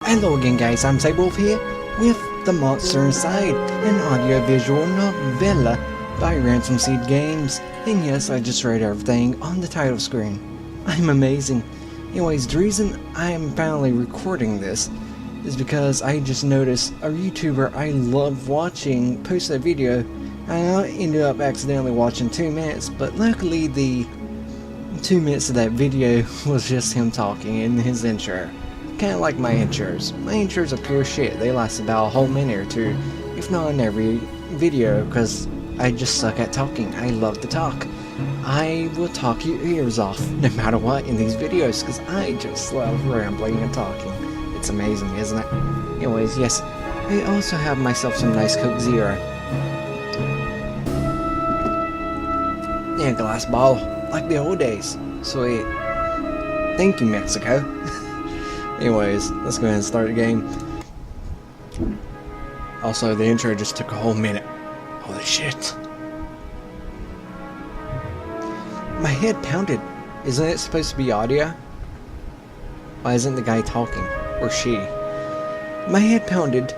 Hello again guys, I'm Cyberwolf here with The Monster Inside, an audio-visual novella by Ransom Seed Games. And yes, I just read everything on the title screen. I'm amazing. Anyways, the reason I am finally recording this is because I just noticed a YouTuber I love watching posted a video, and I ended up accidentally watching 2 minutes, but luckily the 2 minutes of that video was just him talking in his intro. Kinda like my intros. My intros are pure shit. They last about a whole minute or two, if not in every video, because I just suck at talking. I love to talk. I will talk your ears off no matter what in these videos, because I just love rambling and talking. It's amazing, isn't it? Anyways, yes, I also have myself some nice Coke Zero. Yeah, glass bottle, like the old days. Sweet. Thank you, Mexico. Anyways, let's go ahead and start the game. Also, the intro just took a whole minute. Holy shit. My head pounded. Isn't it supposed to be audio? Why isn't the guy talking? Or she? My head pounded.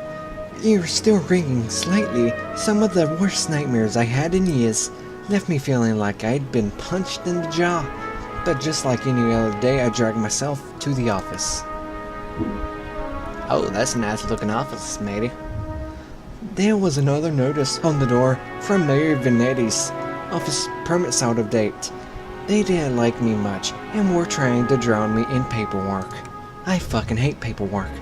Ears still ringing slightly. Some of the worst nightmares I had in years left me feeling like I'd been punched in the jaw. But just like any other day, I dragged myself to the office. Oh, that's a nice looking office, matey. There was another notice on the door from Mayor Venetti's office. Permits out of date. They didn't like me much and were trying to drown me in paperwork. I fucking hate paperwork.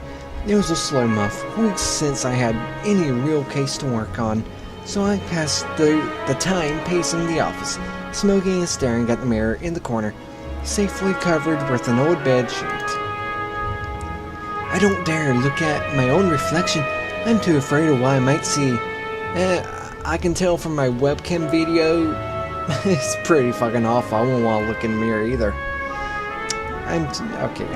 It was a slow month, weeks since I had any real case to work on, so I passed the time pacing the office, smoking and staring at the mirror in the corner, safely covered with an old bed sheet. I don't dare look at my own reflection. I'm too afraid of what I might see. I can tell from my webcam video, it's pretty fucking awful. I won't want to look in the mirror either. Okay.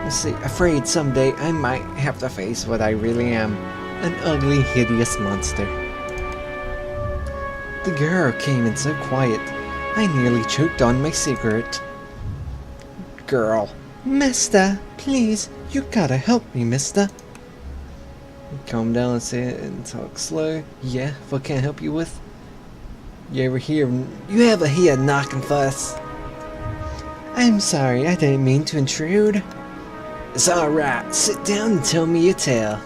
Let's see. Afraid someday I might have to face what I really am. An ugly, hideous monster. The girl came in so quiet, I nearly choked on my cigarette. Girl. Mister, please, you gotta help me, mister. Calm down and say it and talk slow. Yeah, what can I help you with? You ever hear a knocking fuss? I'm sorry, I didn't mean to intrude. It's alright, sit down and tell me your tale.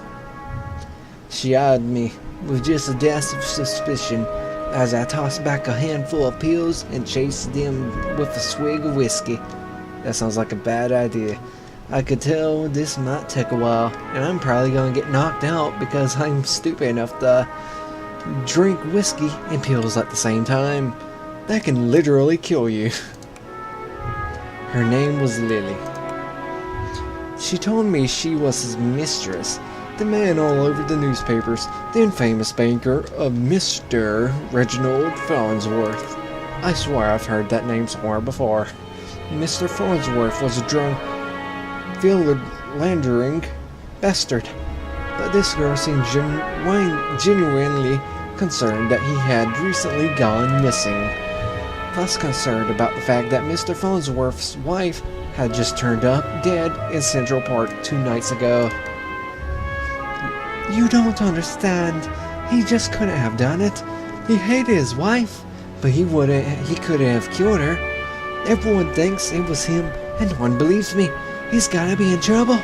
She eyed me with just a dash of suspicion as I tossed back a handful of pills and chased them with a swig of whiskey. That sounds like a bad idea. I could tell this might take a while, and I'm probably gonna get knocked out because I'm stupid enough to drink whiskey and pills at the same time. That can literally kill you. Her name was Lily. She told me she was his mistress, the man all over the newspapers, the infamous banker of Mr. Reginald Farnsworth. I swear I've heard that name somewhere before. Mr. Farnsworth was a drunk, philandering bastard, but this girl seemed genuinely concerned that he had recently gone missing. Plus concerned about the fact that Mr. Farnsworth's wife had just turned up dead in Central Park 2 nights ago. You don't understand. He just couldn't have done it. He hated his wife, but he couldn't have killed her. Everyone thinks it was him, and no one believes me. He's gotta be in trouble.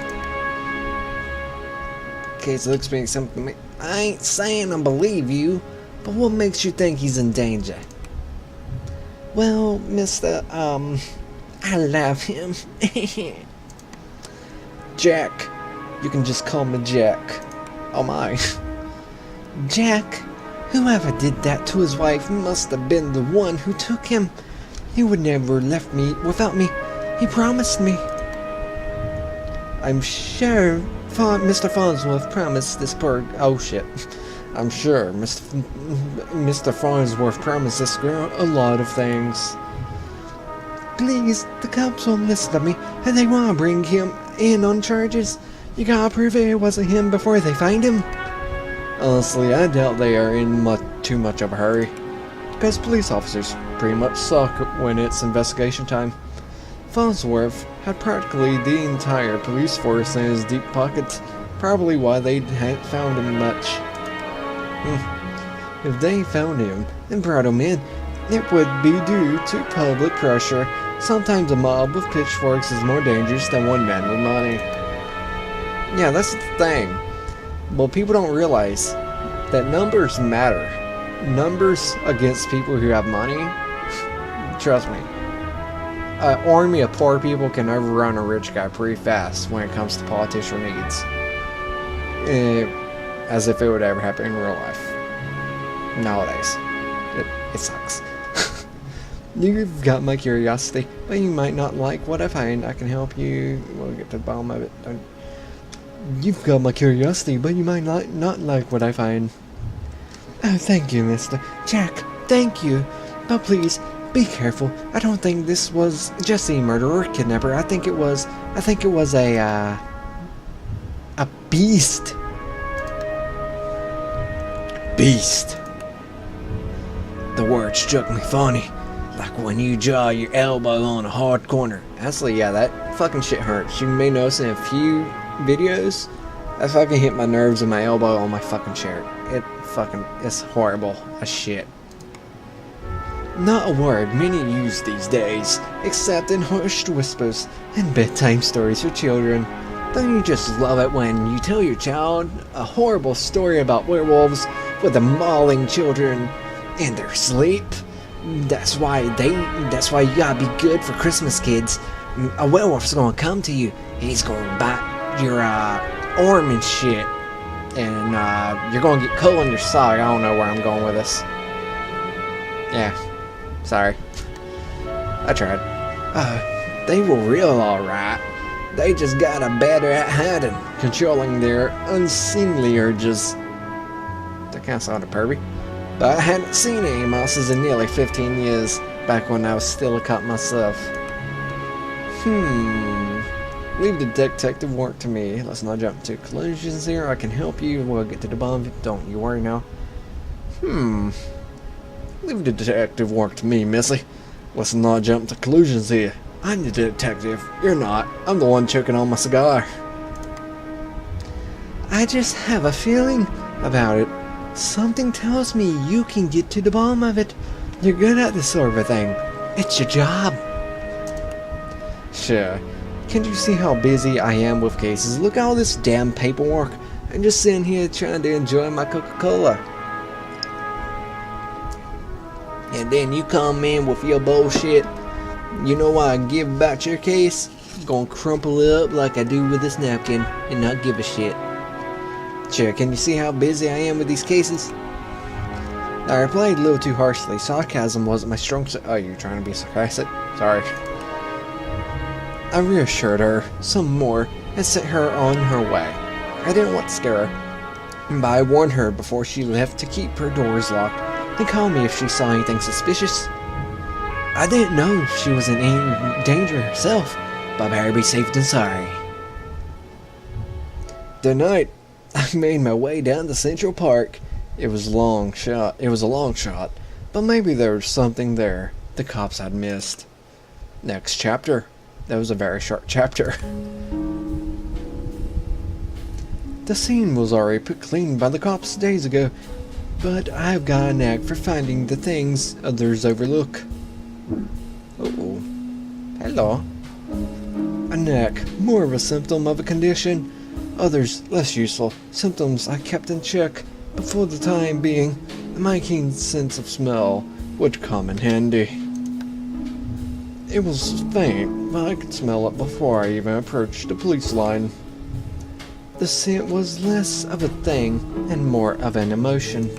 Okay, so explain something to me. I ain't saying I believe you, but what makes you think he's in danger? Well, Mr. I love him. Jack. You can just call me Jack. Oh my. Jack? Whoever did that to his wife must have been the one who took him. He would never left me without me. He promised me. I'm sure Mr. Farnsworth promised this oh shit. I'm sure Mr. Farnsworth promised this girl a lot of things. Please, the cops won't listen to me, and they want to bring him in on charges. You gotta prove it wasn't him before they find him. Honestly, I doubt they are in too much of a hurry, because police officers pretty much suck when it's investigation time. Farnsworth had practically the entire police force in his deep pockets, probably why they hadn't found him much. If they found him and brought him in, it would be due to public pressure. Sometimes a mob with pitchforks is more dangerous than one man with money. Yeah, that's the thing. Well, people don't realize that numbers matter. Numbers against people who have money, trust me. An army of poor people can overrun a rich guy pretty fast when it comes to politician needs. As if it would ever happen in real life. Nowadays. It sucks. You've got my curiosity, but you might not like what I find. I can help you. We'll get to the bottom of it. You've got my curiosity, but you might not like what I find. Oh, thank you, Mr. Jack. Thank you. But please, be careful. I don't think this was Jesse, murderer, kidnapper. I think it was a beast. Beast. The word struck me funny. Like when you jaw your elbow on a hard corner. Actually, yeah, that fucking shit hurts. You may notice in a few videos, I fucking hit my nerves and my elbow on my fucking chair. It's horrible as shit. Not a word many use these days, except in hushed whispers and bedtime stories for children. Don't you just love it when you tell your child a horrible story about werewolves with them mauling children in their sleep? That's why you gotta be good for Christmas, kids. A werewolf's gonna come to you. He's gonna bite your arm and shit. And you're gonna get coal in your sock. I don't know where I'm going with this. Yeah. Sorry. I tried. They were real alright. They just got better at hiding, controlling their unseemly urges. That kinda sounded pervy. But I hadn't seen any monsters in nearly 15 years, back when I was still a cop myself. Leave the detective work to me. Let's not jump to conclusions here. I can help you. We'll get to the bottom. Don't you worry now. Leave the detective work to me, Missy. Let's not jump to conclusions here. I'm the detective. You're not. I'm the one choking on my cigar. I just have a feeling about it. Something tells me you can get to the bottom of it. You're good at this sort of thing. It's your job. Sure. Can't you see how busy I am with cases? Look at all this damn paperwork. I'm just sitting here trying to enjoy my Coca-Cola. And then you come in with your bullshit. You know why I give about your case? I'm gonna crumple it up like I do with this napkin and not give a shit. Sure, can you see how busy I am with these cases? I replied a little too harshly. Sarcasm wasn't my strong suit. Oh, you're trying to be sarcastic? Sorry. I reassured her some more and sent her on her way. I didn't want to scare her, but I warned her before she left to keep her doors locked and call me if she saw anything suspicious. I didn't know she was in any danger herself, but better be safe than sorry. That night, I made my way down to Central Park. It was a long shot, but maybe there was something there the cops had missed. Next chapter. That was a very short chapter. The scene was already put clean by the cops days ago, but I've got a knack for finding the things others overlook. Uh-oh. Hello. A knack, more of a symptom of a condition. Others, less useful. Symptoms I kept in check, but for the time being, my keen sense of smell would come in handy. It was faint, but I could smell it before I even approached the police line. The scent was less of a thing and more of an emotion.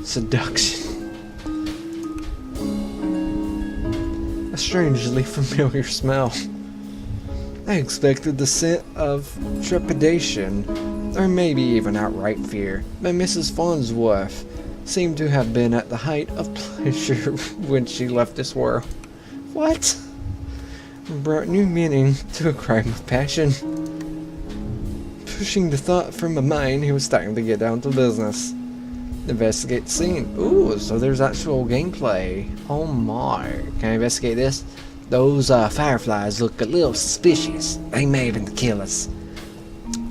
Seduction. A strangely familiar smell. I expected the scent of trepidation, or maybe even outright fear, but Mrs. Farnsworth seemed to have been at the height of pleasure when she left this world. What? Brought new meaning to a crime of passion. Pushing the thought from my mind, he was starting to get down to business. Investigate the scene. Ooh, so there's actual gameplay. Oh my. Can I investigate this? Those fireflies look a little suspicious. They may have been the killers.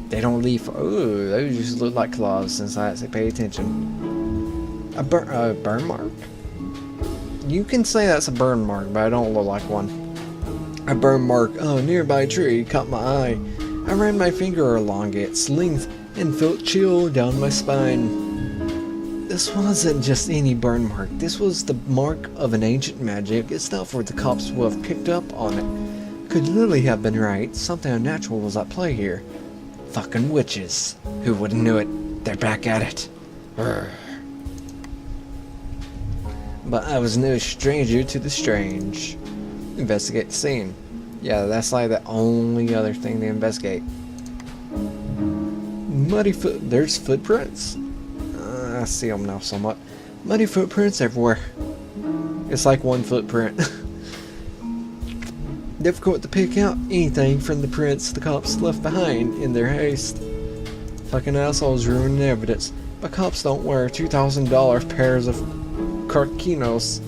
They don't leave. Ooh, those just look like claws since I say pay attention. A burn mark? You can say that's a burn mark, but I don't look like one. A burn mark on a nearby tree caught my eye. I ran my finger along its length and felt chill down my spine. This wasn't just any burn mark. This was the mark of an ancient magic itself, where the cops would have picked up on it. Could Lily have been right? Something unnatural was at play here. Fucking witches. Who would have knew it? They're back at it. Urgh. But I was no stranger to the strange. Investigate the scene. Yeah, that's like the only other thing to investigate. There's footprints? I see them now somewhat. Muddy footprints everywhere. It's like one footprint. Difficult to pick out anything from the prints the cops left behind in their haste. Fucking assholes ruining evidence. But cops don't wear $2,000 pairs of Carquinos.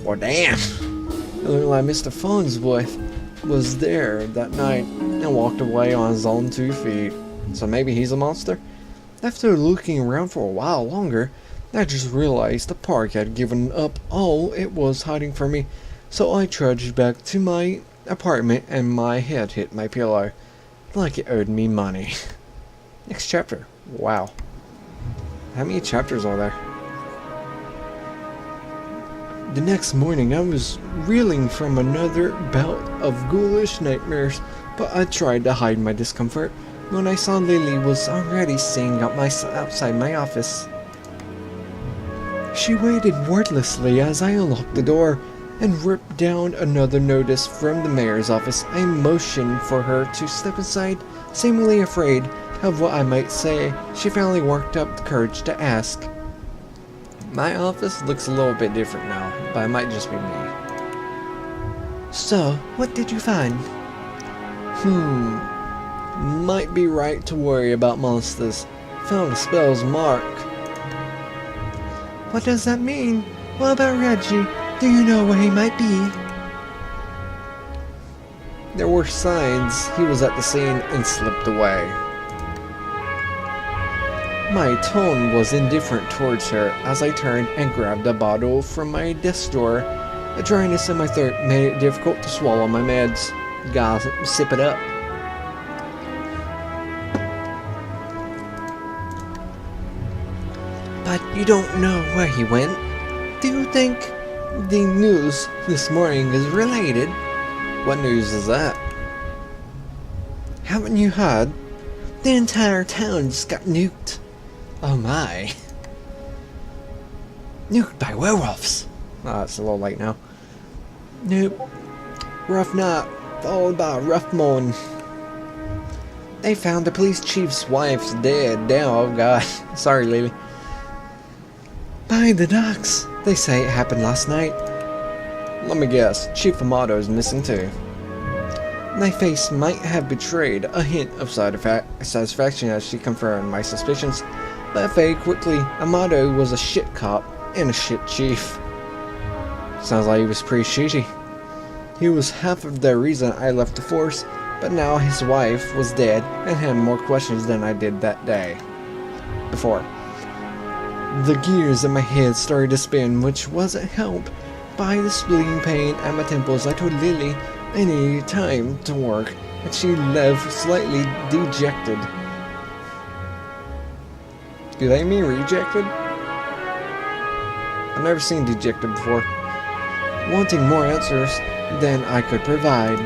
Well, damn. It looked like Mr. Farnsworth was there that night and walked away on his own 2 feet. So maybe he's a monster? After looking around for a while longer, I just realized the park had given up all it was hiding from me, so I trudged back to my apartment and my head hit my pillow, like it owed me money. Next chapter. Wow. How many chapters are there? The next morning I was reeling from another bout of ghoulish nightmares, but I tried to hide my discomfort when I saw Lily was already sitting outside my office. She waited wordlessly as I unlocked the door and ripped down another notice from the mayor's office. I motioned for her to step inside, seemingly afraid of what I might say. She finally worked up the courage to ask. My office looks a little bit different now, but it might just be me. So, what did you find? Might be right to worry about monsters. Found a spell's mark. What does that mean? What about Reggie? Do you know where he might be? There were signs he was at the scene and slipped away. My tone was indifferent towards her as I turned and grabbed a bottle from my desk drawer. A dryness in my throat made it difficult to swallow my meds. Gotta sip it up. But you don't know where he went? Do you think the news this morning is related? What news is that? Haven't you heard? The entire town just got nuked. Oh my. Nuked by werewolves. Oh, it's a little late now. Nope. Rough night, followed by a rough morning. They found the police chief's wife's dead. Damn, oh god. Sorry, Lily. By the docks. They say it happened last night. Let me guess, Chief Amato is missing too. My face might have betrayed a hint of satisfaction as she confirmed my suspicions, but very quickly, Amato was a shit cop and a shit chief. Sounds like he was pretty shitty. He was half of the reason I left the force, but now his wife was dead and had more questions than I did that day before. The gears in my head started to spin, which wasn't helped by the splitting pain at my temples. I told Lily I needed time to work, and she left slightly dejected. Do they mean rejected? I've never seen dejected before. Wanting more answers than I could provide.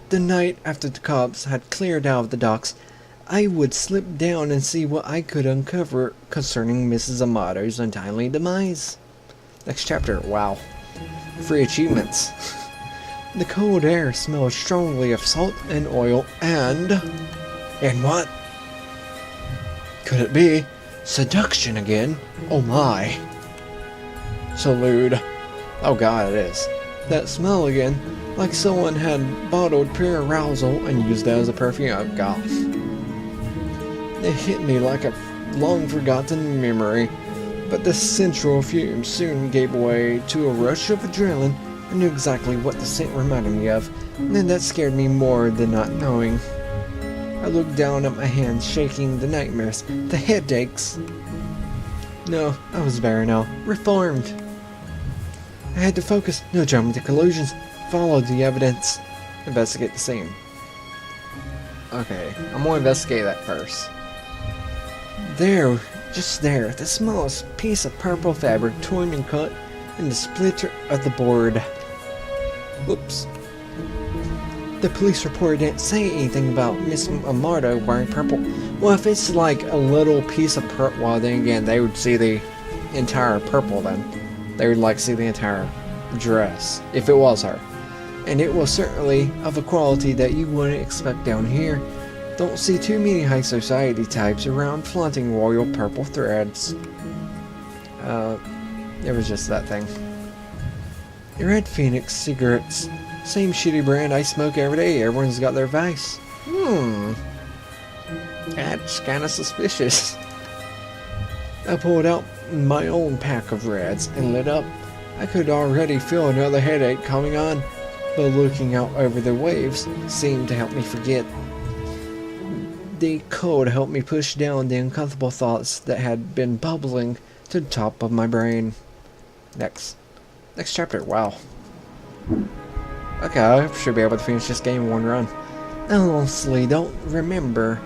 The night after the cops had cleared out of the docks, I would slip down and see what I could uncover concerning Mrs. Amato's untimely demise. Next chapter. Wow. Free achievements. The cold air smelled strongly of salt and oil and what? Could it be? Seduction again? Oh my. So lewd. Oh god, it is. That smell again. Like someone had bottled pure arousal and used it as a perfume. Oh god. It hit me like a long-forgotten memory. But the central fumes soon gave way to a rush of adrenaline. I knew exactly what the scent reminded me of, and that scared me more than not knowing. I looked down at my hands, shaking, the nightmares, the headaches. No, I was better now, reformed. I had to focus, no dramatic illusions, follow the evidence, investigate the scene. Okay, I'm gonna investigate that first. There, just there, the smallest piece of purple fabric torn and cut in the splitter of the board. Whoops. The police report didn't say anything about Miss Amato wearing purple. Well, if it's like a little piece of purple, well then again, they would see the entire purple then. They would like see the entire dress, if it was her. And it was certainly of a quality that you wouldn't expect down here. Don't see too many high society types around flaunting royal purple threads. It was just that thing. Red Phoenix cigarettes. Same shitty brand I smoke every day. Everyone's got their vice. That's kinda suspicious. I pulled out my own pack of Reds and lit up. I could already feel another headache coming on, but looking out over the waves seemed to help me forget. The cold helped me push down the uncomfortable thoughts that had been bubbling to the top of my brain. Next chapter, wow. Okay, I should be able to finish this game in one run. I honestly don't remember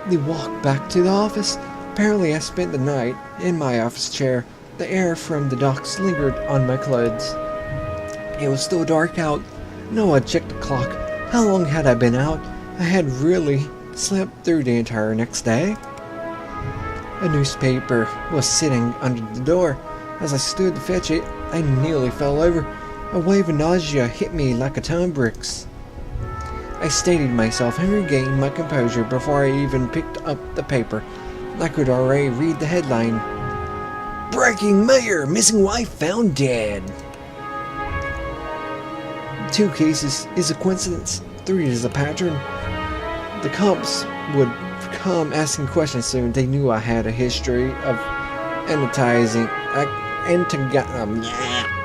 the walk back to the office. Apparently I spent the night in my office chair. The air from the docks lingered on my clothes. It was still dark out. No, I checked the clock. How long had I been out? I had really slept through the entire next day. A newspaper was sitting under the door. As I stood to fetch it, I nearly fell over. A wave of nausea hit me like a ton of bricks. I steadied myself and regained my composure before I even picked up the paper. I could already read the headline. Breaking Mayor! Missing wife found dead! 2 cases is a coincidence. 3 is a pattern. The cops would come asking questions soon. They knew I had a history of anesthetizing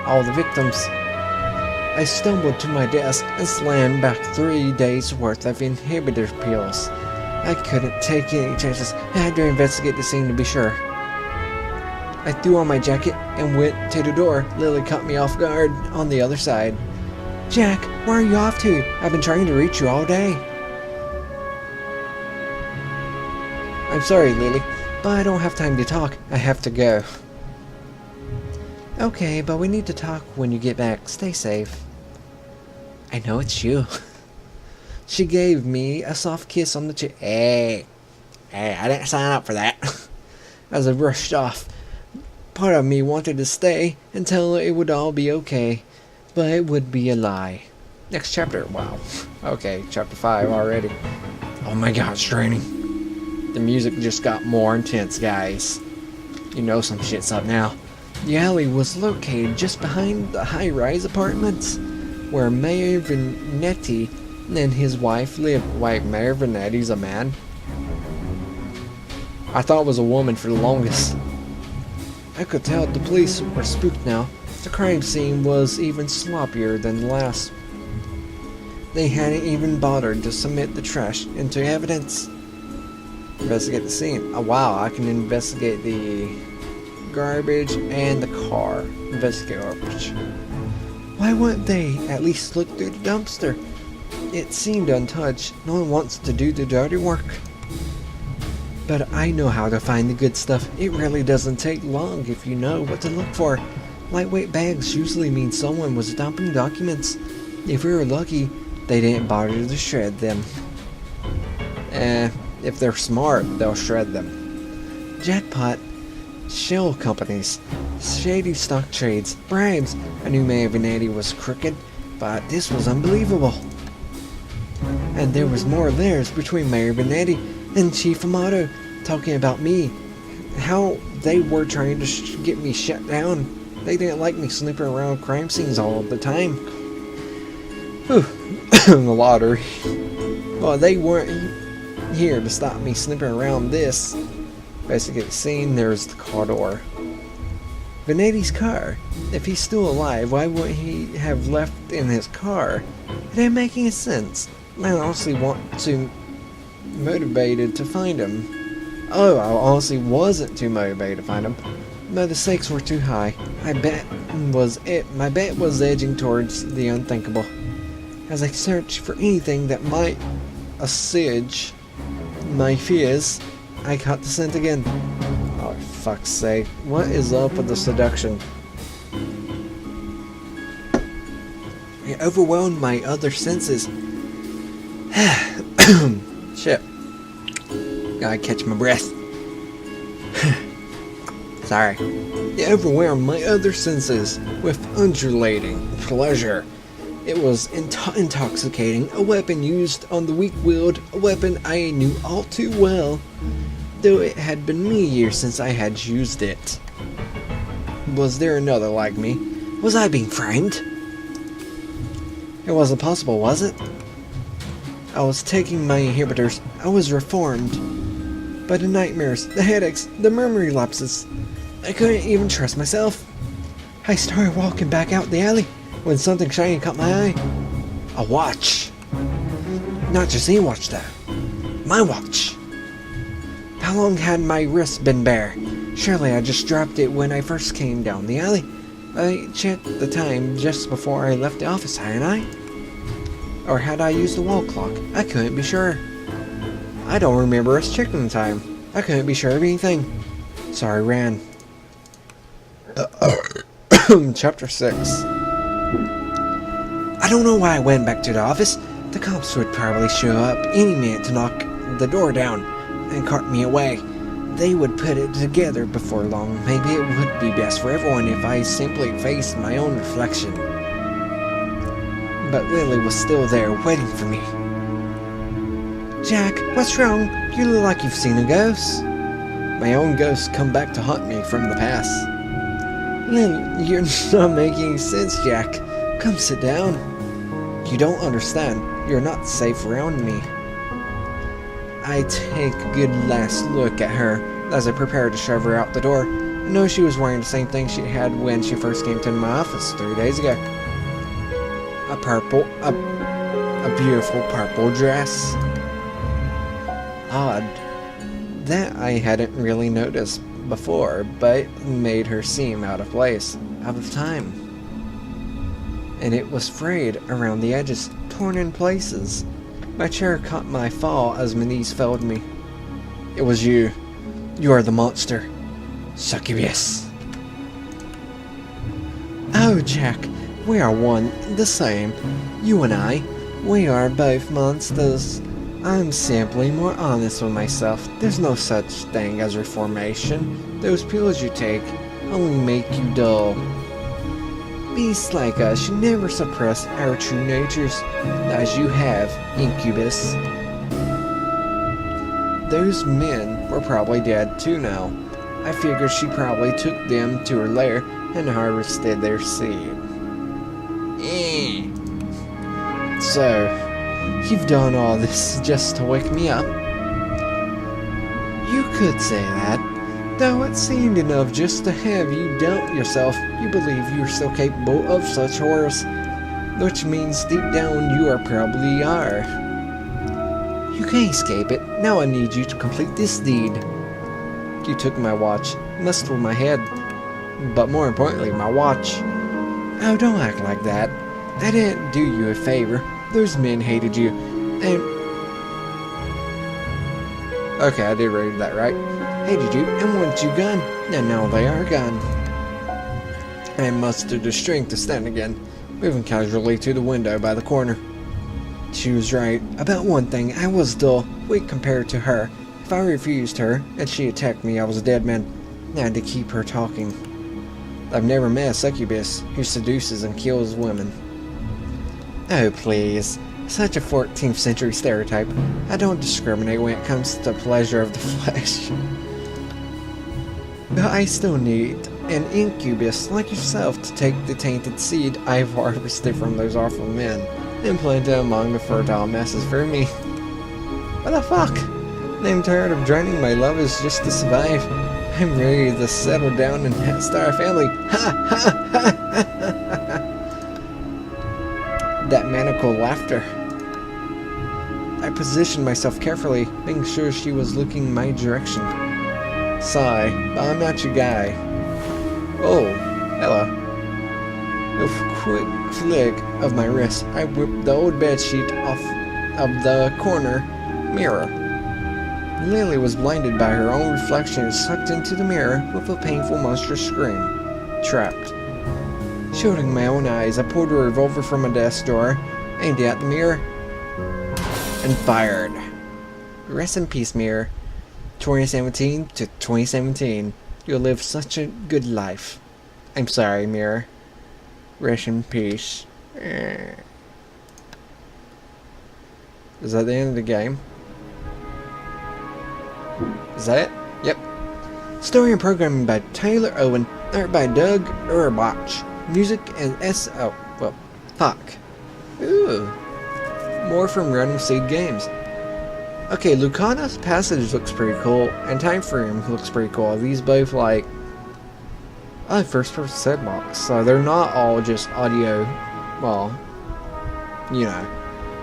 all the victims. I stumbled to my desk and slammed back 3 days worth of inhibitor pills. I couldn't take any chances. I had to investigate the scene to be sure. I threw on my jacket and went to the door. Lily caught me off guard on the other side. Jack, where are you off to? I've been trying to reach you all day. I'm sorry, Lily, but I don't have time to talk. I have to go. Okay, but we need to talk when you get back. Stay safe. I know it's you. She gave me a soft kiss on the cheek. Hey, I didn't sign up for that. As I brushed off, part of me wanted to stay and tell her it would all be okay, but it would be a lie. Next chapter. Wow. Okay, chapter 5 already. Oh my god, it's draining. The music just got more intense, guys. You know some shit's up now. The alley was located just behind the high-rise apartments where Mayor Venetti and his wife lived. Wait, Mayor Venetti's a man? I thought it was a woman for the longest. I could tell the police were spooked now. The crime scene was even sloppier than the last. They hadn't even bothered to submit the trash into evidence. Investigate the scene. Oh wow, I can investigate the garbage and the car. Investigate garbage. Why wouldn't they at least look through the dumpster? It seemed untouched. No one wants to do the dirty work. But I know how to find the good stuff. It really doesn't take long if you know what to look for. Lightweight bags usually mean someone was dumping documents. If we were lucky, they didn't bother to shred them. If they're smart, they'll shred them. Jackpot. Shell companies. Shady stock trades. Bribes. I knew Mayor Venetti was crooked, but this was unbelievable. And there was more layers between Mayor Venetti and Chief Amato, talking about me. How they were trying to get me shut down. They didn't like me snooping around crime scenes all the time. Whew. The lottery. Well, they weren't here to stop me snooping around this. Investigate the scene. There's the car door. Venetti's car. If he's still alive, why wouldn't he have left in his car? It ain't making any sense. I honestly want to motivated to find him. Oh, I honestly wasn't too motivated to find him. No, the stakes were too high. My bet was edging towards the unthinkable. As I searched for anything that might assuage my fears, I caught the scent again. Oh, for fuck's sake. What is up with the seduction? It overwhelmed my other senses. Shit. Gotta catch my breath. Sorry. It overwhelmed my other senses with undulating pleasure. It was intoxicating, a weapon used on the weak-willed, a weapon I knew all too well, though it had been many years since I had used it. Was there another like me? Was I being framed? It wasn't possible, was it? I was taking my inhibitors. I was reformed. By the nightmares, the headaches, the memory lapses. I couldn't even trust myself. I started walking back out the alley when something shiny caught my eye. A watch. Not just any watch though. My watch. How long had my wrist been bare? Surely I just dropped it when I first came down the alley. I checked the time just before I left the office, hadn't I? Or had I used the wall clock? I couldn't be sure. I don't remember us checking the time. I couldn't be sure of anything. So I ran. Chapter 6. I don't know why I went back to the office. The cops would probably show up any minute to knock the door down and cart me away. They would put it together before long. Maybe it would be best for everyone if I simply faced my own reflection. But Lily was still there, waiting for me. Jack, what's wrong? You look like you've seen a ghost. My own ghost come back to haunt me from the past. Lily, you're not making any sense, Jack. Come sit down. You don't understand. You're not safe around me. I take a good last look at her as I prepare to shove her out the door. I know she was wearing the same thing she had when she first came to my office 3 days ago. A beautiful purple dress. Odd. That I hadn't really noticed before, but it made her seem out of place, out of time. And it was frayed around the edges, torn in places. My chair caught my fall as my knees failed me. It was you. You are the monster. Succubus. Oh, Jack, we are one, the same. You and I, we are both monsters. I'm simply more honest with myself. There's no such thing as reformation. Those pills you take only make you dull. Beasts like us should never suppress our true natures, as you have, Incubus. Those men were probably dead too now. I figured she probably took them to her lair and harvested their seed. So, you've done all this just to wake me up? You could say that, though it seemed enough just to have you doubt yourself. You believe you're still capable of such horrors, which means deep down you probably are. You can't escape it. Now I need you to complete this deed. You took my watch, messed with my head, but more importantly, my watch. Oh, don't act like that. I didn't do you a favor. Those men hated you, and... Okay, I did read that right. Hated you and wanted you gone, and now they are gone. I mustered the strength to stand again, moving casually to the window by the corner. She was right. About one thing, I was dull, weak compared to her. If I refused her, and she attacked me, I was a dead man. I had to keep her talking. I've never met a succubus who seduces and kills women. Oh, please. Such a 14th century stereotype. I don't discriminate when it comes to the pleasure of the flesh. But I still need an incubus like yourself to take the tainted seed I've harvested from those awful men and plant it among the fertile masses for me. What the fuck? I'm tired of draining my lovers just to survive. I'm ready to settle down and start a family. Ha ha ha ha! That maniacal laughter. I positioned myself carefully, making sure she was looking my direction. Sigh, but I'm not your guy. Oh, hello. With a quick flick of my wrist, I whipped the old bedsheet off of the corner mirror. Lily was blinded by her own reflection and sucked into the mirror with a painful monstrous scream. Trapped. Shielding my own eyes, I pulled a revolver from a desk drawer, aimed it at the mirror, and fired. Rest in peace, mirror. 2017 to 2017. You lived such a good life. I'm sorry, mirror. Rest in peace. Is that the end of the game? Is that it? Yep. Story and programming by Tyler Owen. Art by Doug Urbach. Music and fuck. Ooh. More from Random Seed Games. Okay, Lucana's Passage looks pretty cool, and Time Frame looks pretty cool. These both like first person sandbox, so they're not all just audio, well, you know,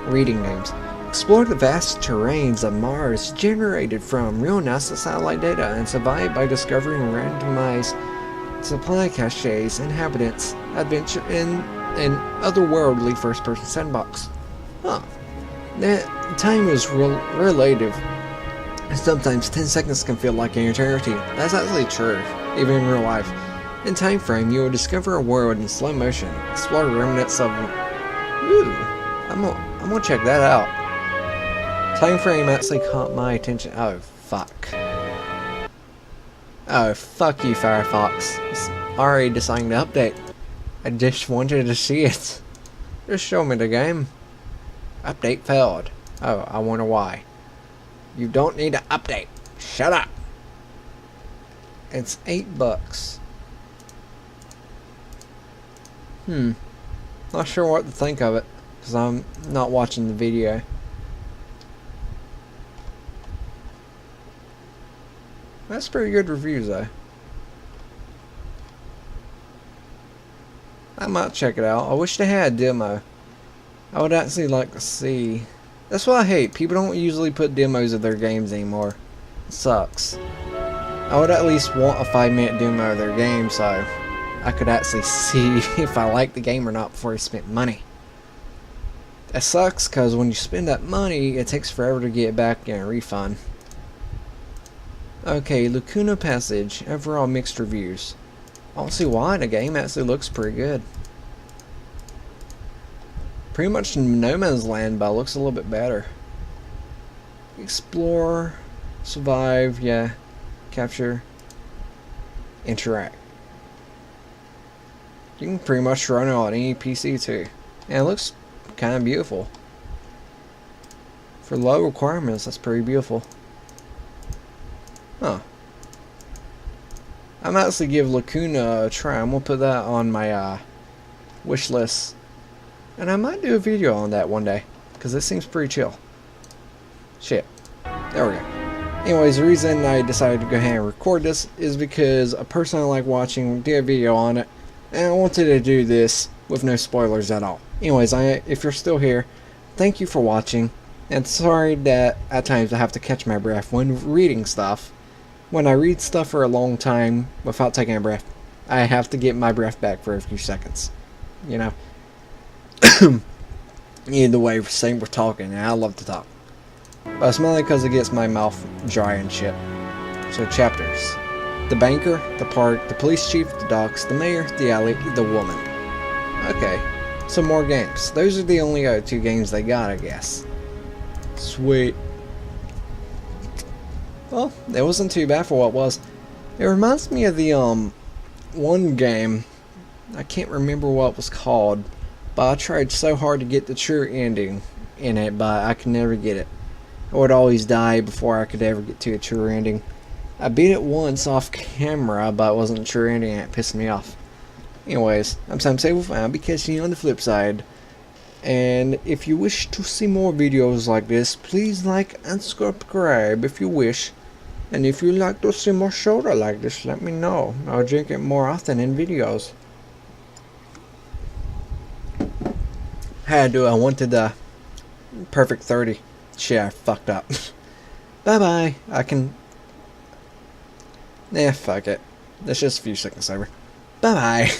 reading games. Explore the vast terrains of Mars generated from real NASA satellite data and survive by discovering randomized supply caches, inhabitants, adventure in an otherworldly first-person sandbox. Huh. That time is relative. Sometimes 10 seconds can feel like an eternity. That's actually true, even in real life. In Time Frame, you will discover a world in slow motion, explore remnants of... Ooh, I'm gonna check that out. Time Frame actually caught my attention. Oh, fuck. Oh, fuck you, Firefox. It's already deciding to update. I just wanted to see it. Just show me the game. Update failed. Oh, I wonder why. You don't need to update. Shut up. It's $8. Not sure what to think of it, because I'm not watching the video. That's pretty good reviews though. I might check it out. I wish they had a demo. I would actually like to see. That's what I hate. People don't usually put demos of their games anymore. It sucks. I would at least want a 5-minute demo of their game so I could actually see if I like the game or not before I spent money. That sucks because when you spend that money, it takes forever to get back in a refund. Okay, Lacuna Passage. Overall mixed reviews. I don't see why. The game actually looks pretty good. Pretty much No Man's Land, but it looks a little bit better. Explore, survive, yeah. Capture, interact. You can pretty much run it on any PC too. And it looks kind of beautiful. For low requirements, that's pretty beautiful. Huh. I might actually give Lacuna a try. I'm gonna put that on my wish list. And I might do a video on that one day, because it seems pretty chill. Shit. There we go. Anyways, the reason I decided to go ahead and record this is because a person I like watching did a video on it, and I wanted to do this with no spoilers at all. Anyways, if you're still here, thank you for watching, and sorry that at times I have to catch my breath when reading stuff. When I read stuff for a long time without taking a breath, I have to get my breath back for a few seconds. You know? Either way, same we're talking, and I love to talk. But it's mainly because it gets my mouth dry and shit. So, chapters. The banker, the park, the police chief, the docks, the mayor, the alley, the woman. Okay, so more games. Those are the only 2 games they got, I guess. Sweet. Well, it wasn't too bad for what it was. It reminds me of the, one game. I can't remember what it was called. But I tried so hard to get the true ending in it, but I could never get it. I would always die before I could ever get to a true ending. I beat it once off camera, but it wasn't a true ending and it pissed me off. Anyways, I'm Sam Sable, and I'll be catching you on the flip side. And if you wish to see more videos like this, please like and subscribe if you wish. And if you'd like to see more soda like this, let me know. I'll drink it more often in videos. Had to, I wanted the perfect 30. Shit, I fucked up. Bye-bye. I can... fuck it. That's just a few seconds over. Bye-bye.